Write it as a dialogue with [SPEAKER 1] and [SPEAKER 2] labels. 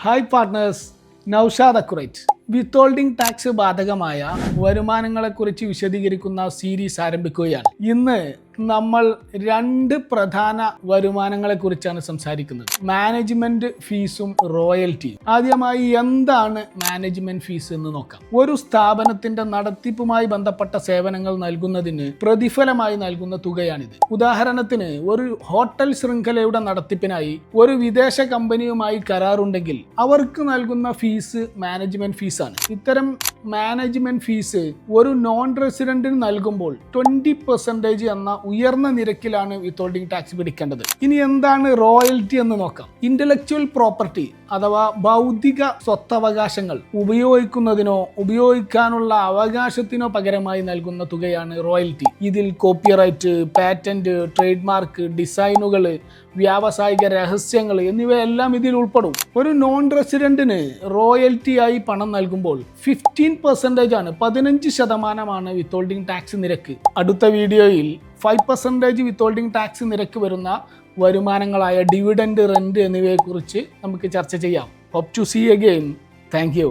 [SPEAKER 1] Hi partners, Noushad accurate. Withholding tax ബാധകമായ വരുമാനങ്ങളെക്കുറിച്ച് വിശദീകരിക്കുന്ന സീരീസ് ആരംഭിക്കുകയാണ്. ഇന്ന് നമ്മൾ രണ്ട് പ്രധാന വരുമാനങ്ങളെക്കുറിച്ചാണ് സംസാരിക്കുന്നത്: മാനേജ്മെന്റ് ഫീസും റോയൽറ്റിയും. ആദ്യമായി എന്താണ് മാനേജ്മെന്റ് ഫീസ് എന്ന് നോക്കാം. ഒരു സ്ഥാപനത്തിന്റെ നടത്തിപ്പുമായി ബന്ധപ്പെട്ട സേവനങ്ങൾ നൽകുന്നതിന് പ്രതിഫലമായി നൽകുന്ന തുകയാണിത്. ഉദാഹരണത്തിന്, ഒരു ഹോട്ടൽ ശൃംഖലയുടെ നടത്തിപ്പിനായി ഒരു വിദേശ കമ്പനിയുമായി കരാറുണ്ടെങ്കിൽ അവർക്ക് നൽകുന്ന ഫീസ് മാനേജ്മെന്റ് ഫീസാണ്. ഇത്തരം മാനേജ്മെന്റ് ഫീസ് ഒരു നോൺ റെസിഡന്റിന് നൽകുമ്പോൾ 20% എന്ന ഉയർന്ന നിരക്കിലാണ് വിത്ത്ഹോൾഡിംഗ് ടാക്സ് പിടിക്കേണ്ടത്. ഇനി എന്താണ് റോയൽറ്റി എന്ന് നോക്കാം. ഇന്റലക്ച്വൽ പ്രോപ്പർട്ടി അഥവാ ബൗദ്ധിക സ്വത്തവകാശങ്ങൾ ഉപയോഗിക്കുന്നതിനോ ഉപയോഗിക്കാനുള്ള അവകാശത്തിനോ പകരമായി നൽകുന്ന തുകയാണ് റോയൽറ്റി. ഇതിൽ കോപ്പിറൈറ്റ്, പാറ്റന്റ്, ട്രേഡ് മാർക്ക്, ഡിസൈനുകൾ, വ്യാവസായിക രഹസ്യങ്ങൾ എന്നിവയെല്ലാം ഇതിൽ ഉൾപ്പെടും. ഒരു നോൺ റെസിഡന്റിന് റോയൽറ്റിയായി പണം നൽകുമ്പോൾ 15% ആണ്, 15% വിത്ത്ഹോൾഡിംഗ് ടാക്സ് നിരക്ക്. അടുത്ത വീഡിയോയിൽ 5% വിത്ത്ഹോൾഡിംഗ് ടാക്സ് നിരക്ക് വരുന്ന വരുമാനങ്ങളായ ഡിവിഡൻഡ്, റെന്റ് എന്നിവയെക്കുറിച്ച് നമുക്ക് ചർച്ച ചെയ്യാം. Hope to see again. Thank U.